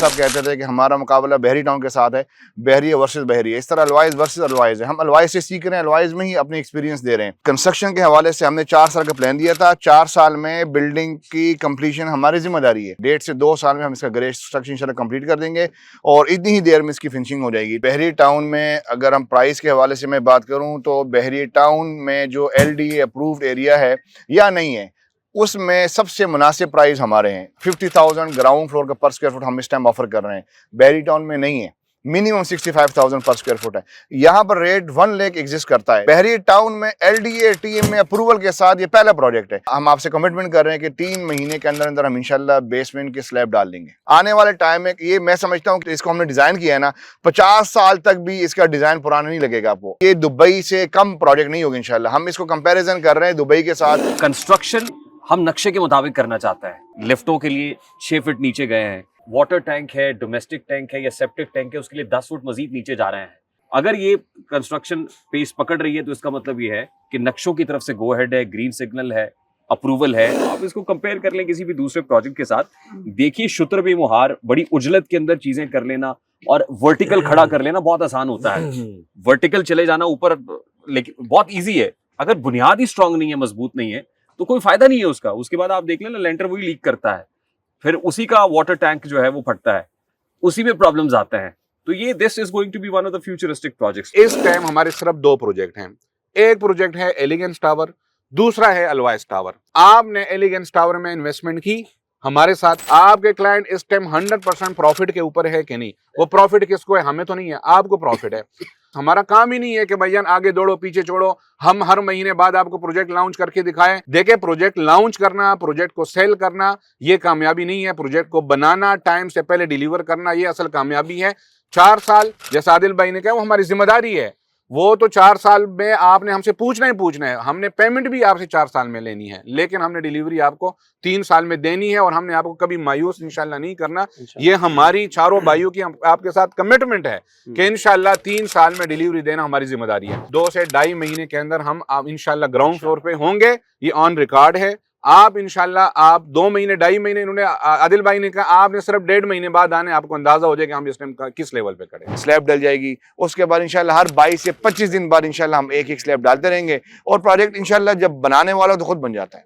साहब कहते थे कि हमारा मुकाबला बहरी टाउन के साथ है, बहरी वर्सेस बहरी है, इस तरह अलवाइज वर्सेस अलवाइज है। हम अलवाइज से सीख रहे हैं, अलवाइज में ही अपनी एक्सपीरियंस दे रहे हैं। कंस्ट्रक्शन के हवाले से हमने 4 साल का प्लान दिया था, 4 साल में बिल्डिंग की कंप्लीशन हमारी जिम्मेदारी है। 1.5 से 2 साल में हम इसका ग्रेड स्ट्रक्चर इंशाल्लाह कंप्लीट कर देंगे और इतनी ही देर में इसकी फिनिशिंग हो जाएगी। बहरी टाउन में अगर हम प्राइस के हवाले से मैं बात करूं तो बहरी टाउन में जो LDA अप्रूव्ड एरिया है या नहीं है, उसमें सबसे मुनासिब प्राइस हमारे हैं। 50,000 ग्राउंड फ्लोर का पर स्क्वायर फुट हम इस टाइम ऑफर कर रहे हैं, बहरी टाउन में नहीं है। मिनिमम 65,000 पर स्क्वायर फुट है। यहाँ पर रेट 1 लाख एग्जिस्ट करता है। बहरी टाउन में LDA TM में अप्रूवल के साथ ये पहला प्रोजेक्ट है। हम आपसे कमिटमेंट कर रहे हैं कि 3 महीने के अंदर अंदर हम इंशाल्लाह बेसमेंट की स्लैब डाल देंगे। आने वाले टाइम में ये मैं समझता हूँ कि इसको हमने डिजाइन किया है ना, 50 साल तक भी इसका डिजाइन पुराना नहीं लगेगा आपको। ये दुबई से कम प्रोजेक्ट नहीं होगा इंशाल्लाह। हम इसको कंपेरिजन कर रहे हैं दुबई के साथ। कंस्ट्रक्शन हम नक्शे के मुताबिक करना चाहते हैं। लिफ्टों के लिए 6 फीट नीचे गए हैं, वाटर टैंक है, डोमेस्टिक टैंक है या सेप्टिक टैंक है, उसके लिए 10 फुट मजीद नीचे जा रहे हैं। अगर ये कंस्ट्रक्शन पेस पकड़ रही है तो इसका मतलब ये है कि नक्शों की तरफ से गो हेड है, ग्रीन सिग्नल है, अप्रूवल है। आप इसको कंपेयर कर लें किसी भी दूसरे प्रोजेक्ट के साथ, देखिए शुत्र बे मुहार बड़ी उजलत के अंदर चीजें कर लेना और वर्टिकल खड़ा कर लेना बहुत आसान होता है। वर्टिकल चले जाना ऊपर लेकिन बहुत ईजी है। अगर बुनियाद ही स्ट्रांग नहीं है, मजबूत नहीं है, तो कोई फायदा नहीं है उसका। उसके बाद आप देख लेना लेंटर वही लीक करता है, फिर उसी का वाटर टैंक जो है वो फटता है, उसी में प्रॉब्लम्स आते हैं। तो ये this is going to be one of the futuristic projects. इस टाइम हमारे सिर्फ 2 प्रोजेक्ट हैं। एक प्रोजेक्ट है एलिगेंस टावर, दूसरा है अलवाइज टावर। आपने एलिगेंस टावर में इन्वेस्टमेंट की हमारे साथ, आपके क्लाइंट इस टाइम 100% प्रॉफिट के ऊपर है कि नहीं? वो प्रॉफिट किसको है? हमें तो नहीं है, आपको प्रॉफिट है। हमारा काम ही नहीं है कि भैया आगे दौड़ो पीछे छोड़ो, हम हर महीने बाद आपको प्रोजेक्ट लॉन्च करके दिखाएं। देखे, प्रोजेक्ट लॉन्च करना, प्रोजेक्ट को सेल करना ये कामयाबी नहीं है। प्रोजेक्ट को बनाना, टाइम से पहले डिलीवर करना ये असल कामयाबी है। 4 साल जैसा आदिल भाई ने कहा वो हमारी जिम्मेदारी है। वो तो 4 साल में आपने हमसे पूछना ही पूछना है। हमने पेमेंट भी आपसे 4 साल में लेनी है, लेकिन हमने डिलीवरी आपको 3 साल में देनी है और हमने आपको कभी मायूस इंशाल्लाह नहीं करना। ये हमारी चारों भाइयों की आपके साथ कमिटमेंट है कि इंशाल्लाह 3 साल में डिलीवरी देना हमारी जिम्मेदारी है। 2 से 2.5 महीने के अंदर हम इंशाल्लाह ग्राउंड फ्लोर पे होंगे, ये ऑन रिकॉर्ड है। आप इंशाल्लाह आप 2 महीने 2.5 महीने, इन्होंने आदिल भाई ने कहा आपने सिर्फ 1.5 महीने बाद आने, आपको अंदाजा हो जाएगा हम इस टाइम किस लेवल पे खड़े। स्लैब डल जाएगी, उसके बाद इंशाल्लाह हर 22 से 25 दिन बाद इंशाल्लाह हम एक स्लैब डालते रहेंगे और प्रोजेक्ट इंशाल्लाह जब बनाने वाला तो खुद बन जाता है।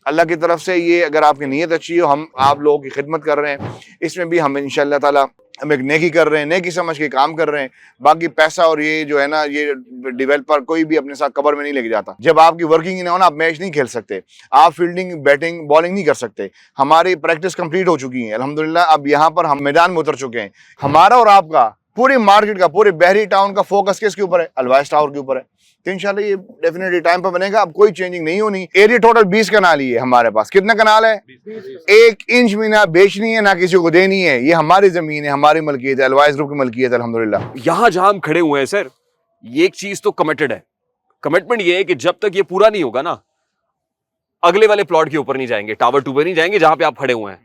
अल्लाह की तरफ से ये अगर आपकी नीयत अच्छी हो, हम आप लोगों की खिदमत कर रहे हैं, इसमें भी हम इंशाल्लाह ताला हम एक नेकी कर रहे हैं, नेकी समझ के काम कर रहे हैं। बाकी पैसा और ये जो है ना, ये डेवलपर कोई भी अपने साथ कबर में नहीं लेके जाता। जब आपकी वर्किंग ना हो ना, आप मैच नहीं खेल सकते, आप फील्डिंग, बैटिंग, बॉलिंग नहीं कर सकते। हमारी प्रैक्टिस कंप्लीट हो चुकी है अल्हम्दुलिल्लाह। अब यहाँ पर हम मैदान में उतर चुके हैं। हमारा और आपका पूरी मार्केट का, पूरे बहरी टाउन का फोकस किसके ऊपर है? अलवाइज टावर के ऊपर है। तो इंशाल्लाह ये डेफिनेटली टाइम पर बनेगा। अब कोई चेंजिंग नहीं होनी। एरिया टोटल 20 कनाल ही है हमारे पास। कितना कनाल है? 1 इंच भी ना बेचनी है ना किसी को देनी है। ये हमारी जमीन है, हमारी मलकियत है, अलवाइज ग्रुप की मलकियत है अल्हम्दुलिल्लाह। यहां जहां हम खड़े हुए हैं सर, ये एक चीज तो कमिटेड है। कमिटमेंट ये है कि जब तक ये पूरा नहीं होगा ना, अगले वाले प्लॉट के ऊपर नहीं जाएंगे, टावर 2 पे नहीं जाएंगे जहां पे आप खड़े हुए हैं।